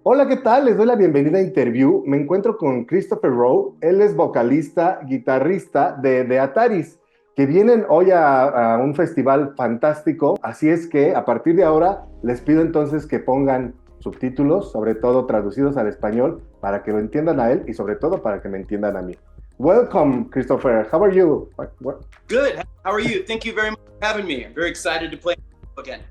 Hola, ¿qué tal? Les doy la bienvenida a Interview. Me encuentro con Christopher Rowe. Él es vocalista, guitarrista de Ataris, que vienen hoy a un festival fantástico. Así es que a partir de ahora les pido entonces que pongan subtítulos, sobre todo traducidos al español, para que lo entiendan a él y sobre todo para que me entiendan a mí. Welcome, Christopher. How are you? Good. How are you? Thank you very much for having me. I'm very excited to play again.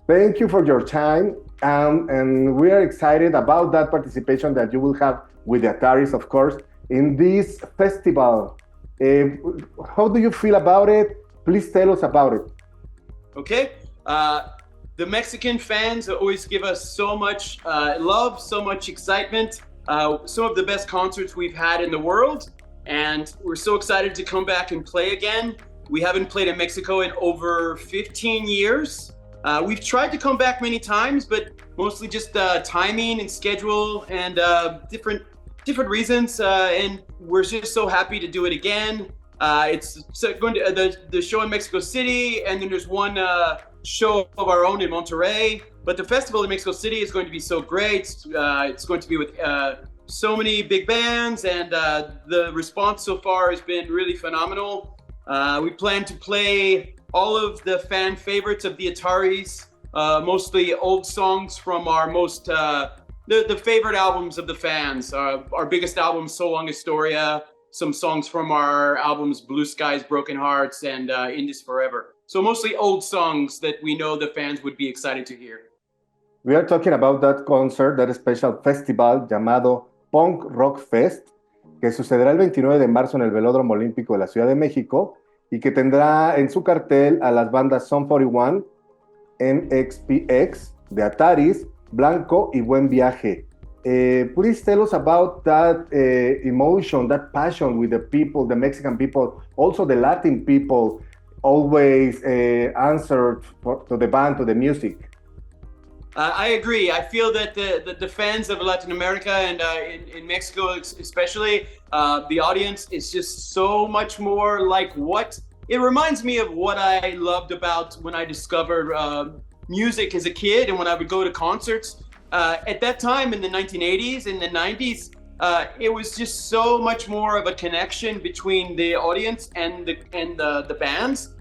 Thank you for your time. And we are excited about that participation that you will have with the Ataris, of course, in this festival. How do you feel about it? Please tell us about it. Okay. The Mexican fans always give us so much love, so much excitement, some of the best concerts we've had in the world. And we're so excited to come back and play again. We haven't played in Mexico in over 15 years. We've tried to come back many times, but mostly just timing and schedule and different reasons. And we're just so happy to do it again. It's going to the show in Mexico City, and then there's one show of our own in Monterrey. But the festival in Mexico City is going to be so great. It's going to be with so many big bands, and the response so far has been really phenomenal. We plan to play all of the fan favorites of the Ataris, mostly old songs from our most, the favorite albums of the fans. Our biggest album, So Long Historia, some songs from our albums, Blue Skies, Broken Hearts, and In This Forever. So mostly old songs that we know the fans would be excited to hear. We are talking about that concert, that special festival llamado Punk Rock Fest, que sucederá el 29 de marzo en el Velódromo Olímpico de la Ciudad de México, y que tendrá en su cartel a las bandas Sum 41, MXPX, de Ataris, Blanco y Buen Viaje. Please tell us about that emotion, that passion with the people, the Mexican people, also the Latin people, always answered to the band, to the music. I agree. I feel that the fans of Latin America and in Mexico especially, the audience is just so much more like what it reminds me of what I loved about when I discovered music as a kid and when I would go to concerts. At that time in the 1980s and the 90s, it was just so much more of a connection between the audience and the bands.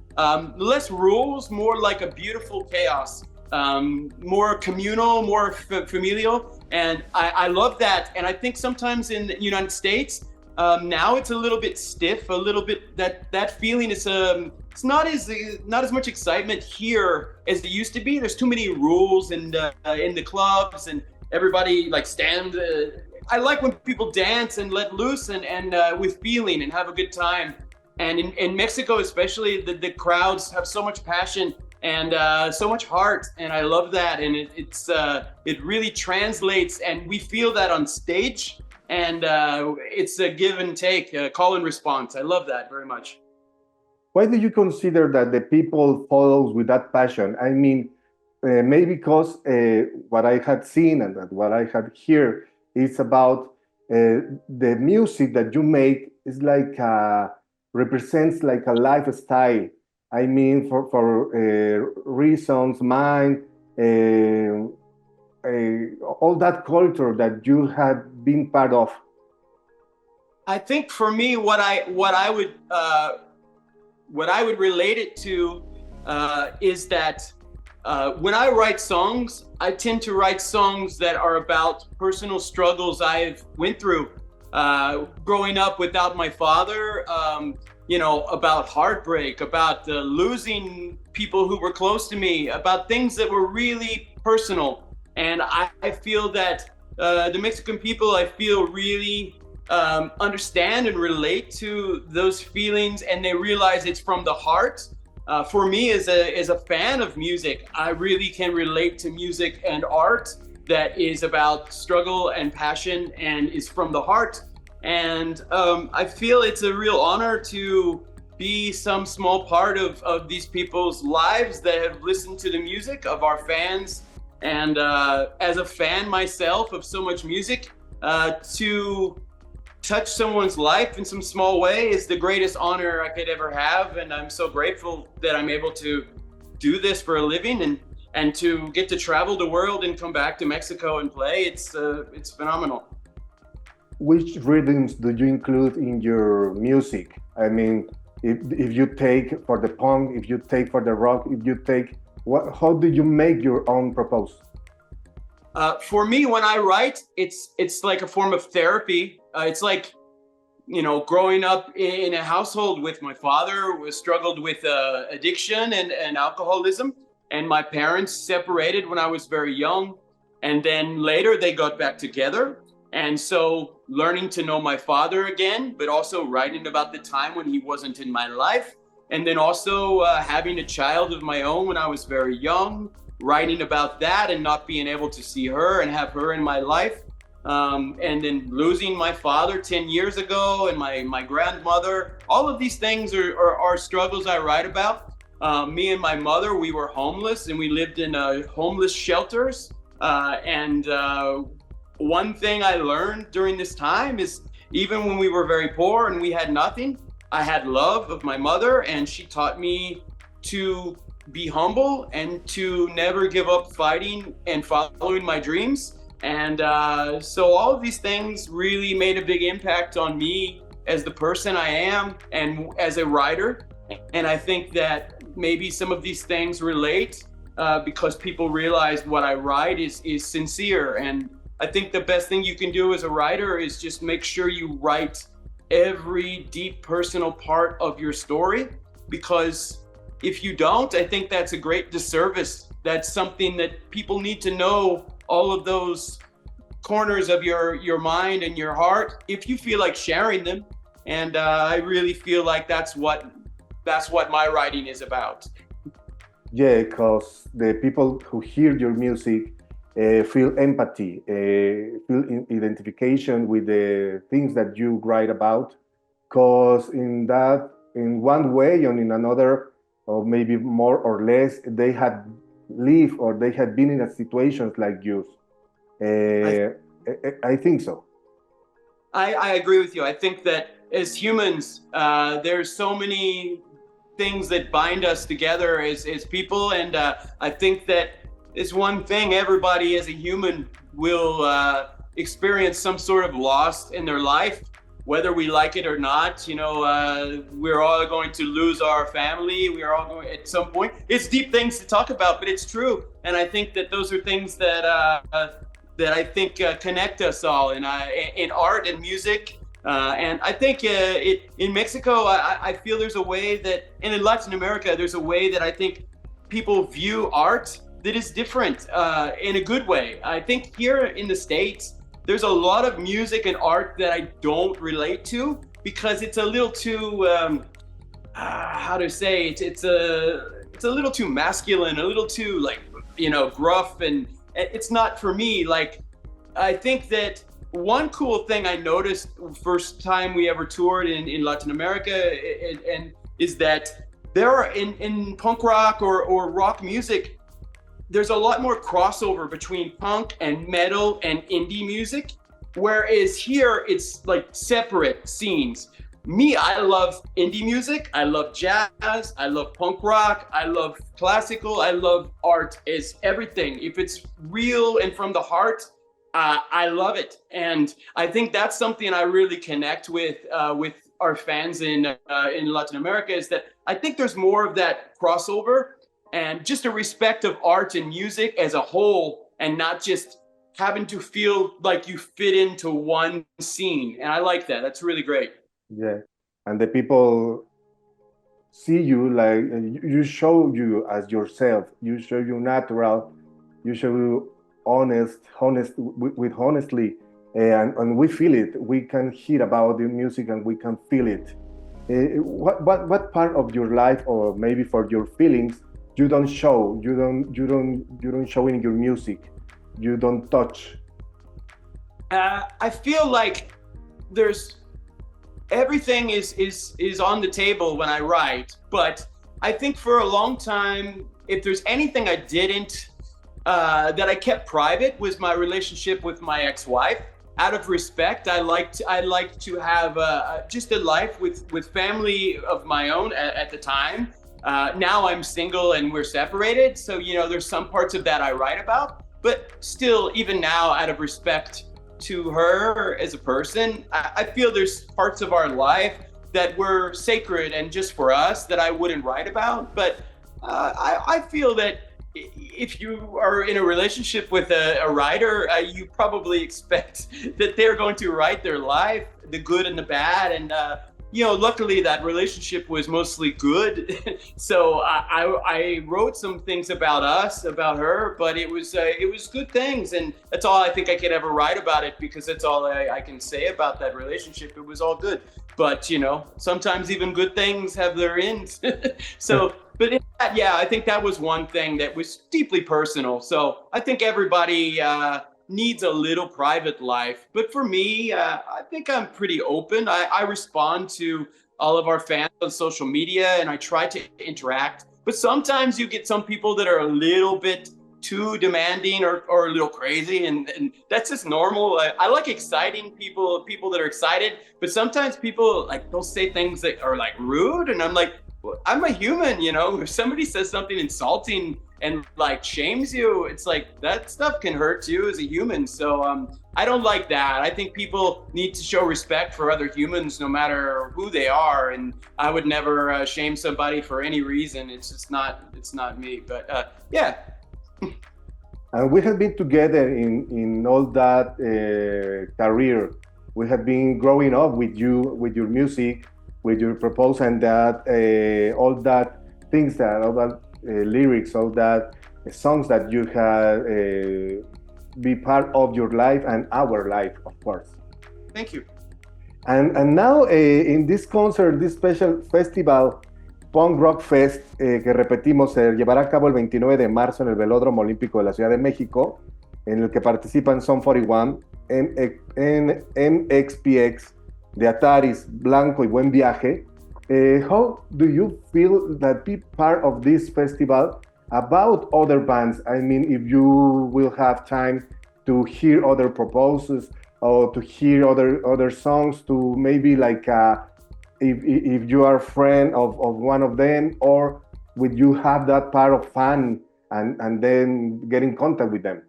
Less rules, more like a beautiful chaos. More communal, more familial, and I love that. And I think sometimes in the United States, now it's a little bit stiff, a little bit that feeling is it's not as much excitement here as it used to be. There's too many rules in the clubs, and everybody like stand. I like when people dance and let loose and with feeling and have a good time. And in Mexico especially, the crowds have so much passion and so much heart, and I love that, and it really translates, and we feel that on stage, and it's a give and take, a call and response. I love that very much. Why do you consider that the people follows with that passion? I mean, maybe because what I had seen and what I had heard is about the music that you make is like represents like a lifestyle. I mean, for reasons, mine, all that culture that you had been part of. I think for me, what I would relate it to is that when I write songs, I tend to write songs that are about personal struggles I've went through growing up without my father. About heartbreak, about losing people who were close to me, about things that were really personal. And I feel that the Mexican people, I feel really understand and relate to those feelings, and they realize it's from the heart. For me, as a fan of music, I really can relate to music and art that is about struggle and passion and is from the heart. And I feel it's a real honor to be some small part of these people's lives that have listened to the music of our fans And as a fan myself of so much music, to touch someone's life in some small way is the greatest honor I could ever have. And I'm so grateful that I'm able to do this for a living and to get to travel the world and come back to Mexico and play. It's phenomenal. Which rhythms do you include in your music? I mean, if you take for the punk, if you take for the rock, if you take, how do you make your own propose? For me, when I write, it's like a form of therapy. It's like, growing up in a household with my father who struggled with addiction and alcoholism, and my parents separated when I was very young, and then later they got back together. And so learning to know my father again, but also writing about the time when he wasn't in my life, and then also having a child of my own when I was very young, writing about that and not being able to see her and have her in my life. And then losing my father 10 years ago and my grandmother. All of these things are struggles I write about. Me and my mother, we were homeless and we lived in homeless shelters. And one thing I learned during this time is even when we were very poor and we had nothing, I had love of my mother, and she taught me to be humble and to never give up fighting and following my dreams. And so all of these things really made a big impact on me as the person I am and as a writer. And I think that maybe some of these things relate because people realize what I write is sincere. And I think the best thing you can do as a writer is just make sure you write every deep personal part of your story, because if you don't, I think that's a great disservice. That's something that people need to know, all of those corners of your mind and your heart, if you feel like sharing them. And I really feel like that's what my writing is about. Yeah, because the people who hear your music feel empathy, feel identification with the things that you write about. Because in one way or in another, or maybe more or less, they had lived or they had been in a situations like yours. I think so. I agree with you. I think that as humans, there's so many things that bind us together as people. And I think that it's one thing everybody as a human will experience some sort of loss in their life, whether we like it or not. We're all going to lose our family. We are all going at some point. It's deep things to talk about, but it's true. And I think that those are things that I think connect us all in art and music. And I think in Mexico, I feel there's a way that, and in Latin America, there's a way that I think people view art that is different in a good way. I think here in the States, there's a lot of music and art that I don't relate to because it's a little too, how to say it? It's a little too masculine, a little too gruff, and it's not for me. Like, I think that one cool thing I noticed first time we ever toured in Latin America and is that there are in punk rock or rock music, there's a lot more crossover between punk and metal and indie music, whereas here it's like separate scenes. Me, I love indie music, I love jazz, I love punk rock, I love classical, I love art is everything. If it's real and from the heart, I love it. And I think that's something I really connect with our fans in Latin America, is that I think there's more of that crossover and just a respect of art and music as a whole, and not just having to feel like you fit into one scene. And I like that. That's really great. Yeah. And the people see you like you show you as yourself. You show you natural. You show you honest with honestly. And we feel it. We can hear about the music and we can feel it. What part of your life, or maybe for your feelings, you don't show? You don't show in your music. You don't touch. I feel like there's everything is on the table when I write, but I think for a long time, if there's anything I didn't that I kept private was my relationship with my ex-wife. Out of respect, I like to have just a life with family of my own at the time. Now I'm single and we're separated, so there's some parts of that I write about. But still, even now, out of respect to her as a person, I feel there's parts of our life that were sacred and just for us that I wouldn't write about. But I feel that if you are in a relationship with a writer, you probably expect that they're going to write their life, the good and the bad. And, luckily that relationship was mostly good. So I wrote some things about us, about her, but it was good things. And that's all I think I could ever write about it, because that's all I can say about that relationship. It was all good. But, sometimes even good things have their ends. So, but in that, yeah, I think that was one thing that was deeply personal. So I think everybody needs a little private life. But for me, I think I'm pretty open. I respond to all of our fans on social media and I try to interact. But sometimes you get some people that are a little bit too demanding or a little crazy, and that's just normal. I like exciting people that are excited, but sometimes people they'll say things that are rude, and I'm like, well, I'm a human, if somebody says something insulting and shames you, it's that stuff can hurt you as a human. So I don't like that. I think people need to show respect for other humans no matter who they are, and I would never shame somebody for any reason. It's not me. But yeah. And we have been together in all that career. We have been growing up with you, with your music, with your proposal, and that all that things, that all that lyrics, all that songs that you have be part of your life and our life, of course. Thank you. And now in this concert, this special festival, Punk Rock Fest, que repetimos, se llevará a cabo el 29 de marzo en el Velódromo Olímpico de la Ciudad de México, en el que participan Son 41, MXPX, de Ataris, Blanco y Buen Viaje. How do you feel that be part of this festival about other bands? I mean, if you will have time to hear other proposals or to hear other songs, to maybe if you are a friend of one of them, or would you have that part of fun and then get in contact with them?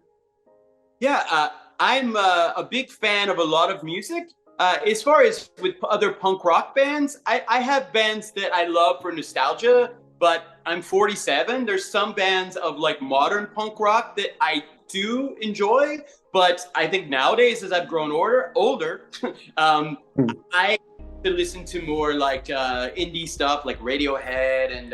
Yeah, I'm a big fan of a lot of music. As far as with other punk rock bands, I have bands that I love for nostalgia, but I'm 47. There's some bands of modern punk rock that I do enjoy, but I think nowadays, as I've grown older, I to listen to more indie stuff like Radiohead and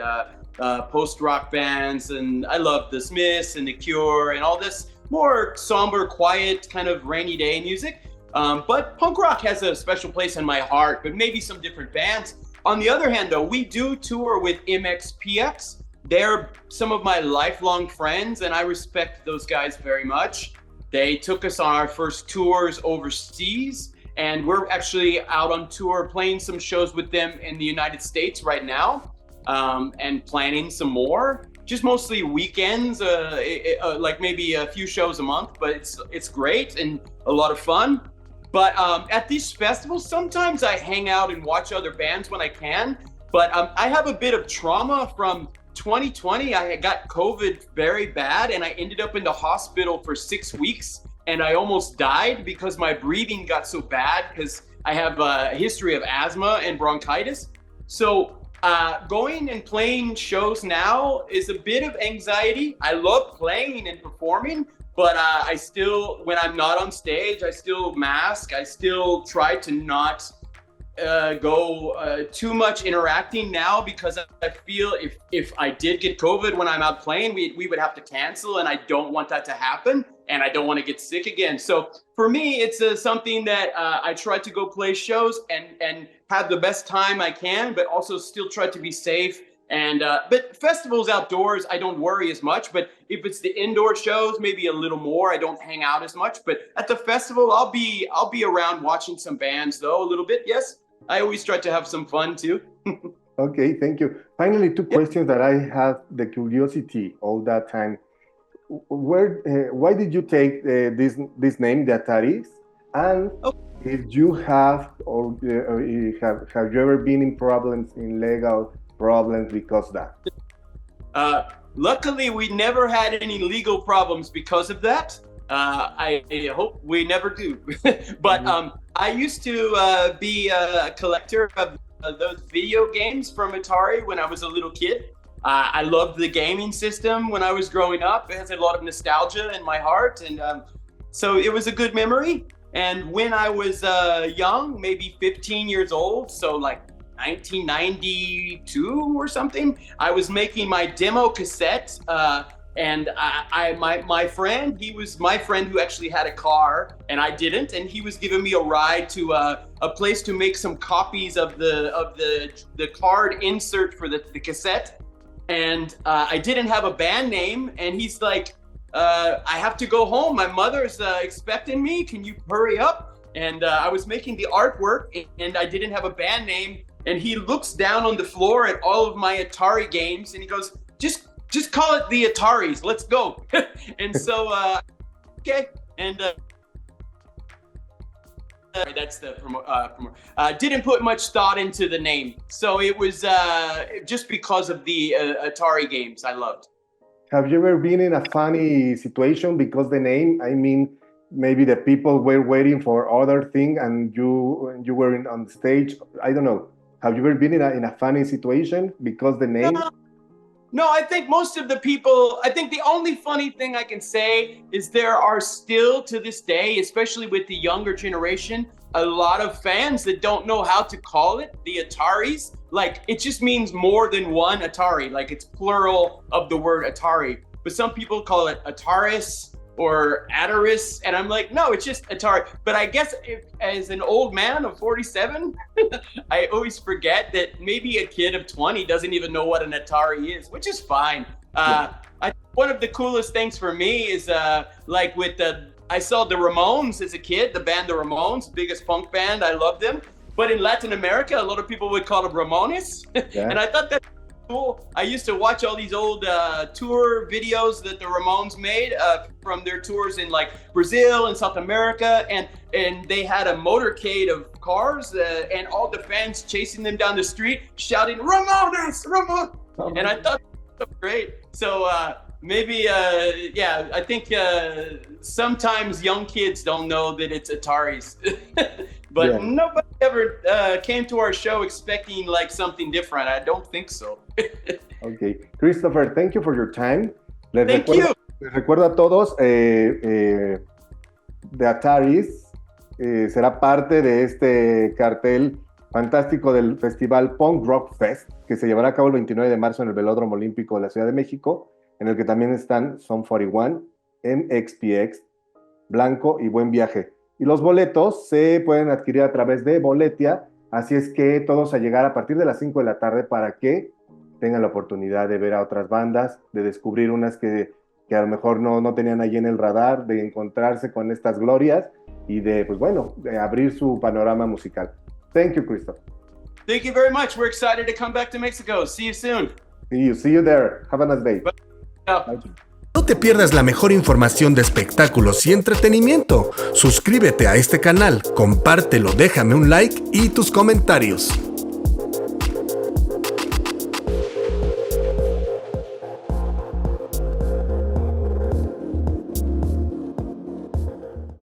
post-rock bands, and I love the Smiths and the Cure and all this more somber, quiet, kind of rainy day music. But punk rock has a special place in my heart, but maybe some different bands. On the other hand, though, we do tour with MXPX. They're some of my lifelong friends, and I respect those guys very much. They took us on our first tours overseas, and we're actually out on tour playing some shows with them in the United States right now, and planning some more. Just mostly weekends, maybe a few shows a month, but it's great and a lot of fun. But at these festivals, sometimes I hang out and watch other bands when I can. But I have a bit of trauma from 2020. I got COVID very bad, and I ended up in the hospital for 6 weeks. And I almost died because my breathing got so bad because I have a history of asthma and bronchitis. So going and playing shows now is a bit of anxiety. I love playing and performing, but I still, when I'm not on stage, I still mask. I still try to not go too much interacting now, because I feel if I did get COVID when I'm out playing, we would have to cancel, and I don't want that to happen, and I don't want to get sick again. So for me, it's something that I try to go play shows and have the best time I can, but also still try to be safe. And but festivals outdoors, I don't worry as much. But if it's the indoor shows, maybe a little more. I don't hang out as much. But at the festival, I'll be around watching some bands, though, a little bit. Yes, I always try to have some fun too. Okay, thank you. Finally, two questions that I have the curiosity all that time. why did you take this name, the Ataris? And Oh. if you have, or have you ever been in problems, in legal problems because of that? Luckily, we never had any legal problems because of that. I hope we never do. But I used to be a collector of those video games from Atari when I was a little kid. I loved the gaming system when I was growing up. It has a lot of nostalgia in my heart, and so it was a good memory. And when I was young, maybe 15 years old, so like 1992 or something, I was making my demo cassette, and my friend, he was my friend who actually had a car, and I didn't, and he was giving me a ride to a place to make some copies of the card insert for the cassette, and I didn't have a band name, and he's like, I have to go home. My mother's expecting me. Can you hurry up? And I was making the artwork, and I didn't have a band name. And he looks down on the floor at all of my Atari games, and he goes, "Just call it the Ataris. Let's go." And so, okay. And that's the didn't put much thought into the name. So it was just because of the Atari games I loved. Have you ever been in a funny situation because the name? I mean, maybe the people were waiting for other thing and you were on stage. I don't know. Have you ever been in a funny situation because the name? No, I think most of the people, I think the only funny thing I can say is there are still to this day, especially with the younger generation, a lot of fans that don't know how to call it the Ataris. Like, it just means more than one Atari. Like, it's plural of the word Atari. But some people call it Ataris or Ataris. And I'm like, no, it's just Atari. But I guess as an old man of 47, I always forget that maybe a kid of 20 doesn't even know what an Atari is, which is fine. One of the coolest things for me is like with I saw the Ramones as a kid, the band The Ramones, biggest punk band. I loved them. But in Latin America, a lot of people would call them Ramones. Yeah. And I thought that's cool. I used to watch all these old tour videos that the Ramones made from their tours in like Brazil and South America. And they had a motorcade of cars and all the fans chasing them down the street, shouting, "Ramones, Ramones!" Oh, and I thought that was great. So maybe, I think sometimes young kids don't know that it's Ataris. But nobody ever came to our show expecting like something different. I don't think so. Okay. Christopher, thank you for your time. Les recuerdo a todos, de Ataris será parte de este cartel fantástico del Festival Punk Rock Fest, que se llevará a cabo el 29 de marzo en el Velódromo Olímpico de la Ciudad de México, en el que también están Son 41, MXPX, Blanco y Buen Viaje. Y los boletos se pueden adquirir a través de Boletia, así es que todos a llegar a partir de las 5 de la tarde para que tengan la oportunidad de ver a otras bandas, de descubrir unas que a lo mejor no tenían ahí en el radar, de encontrarse con estas glorias y de, pues bueno, de abrir su panorama musical. Thank you, Christoph. Thank you very much. We're excited to come back to Mexico. See you soon. See you there. Have a nice day. Bye. No te pierdas la mejor información de espectáculos y entretenimiento. Suscríbete a este canal, compártelo, déjame un like y tus comentarios.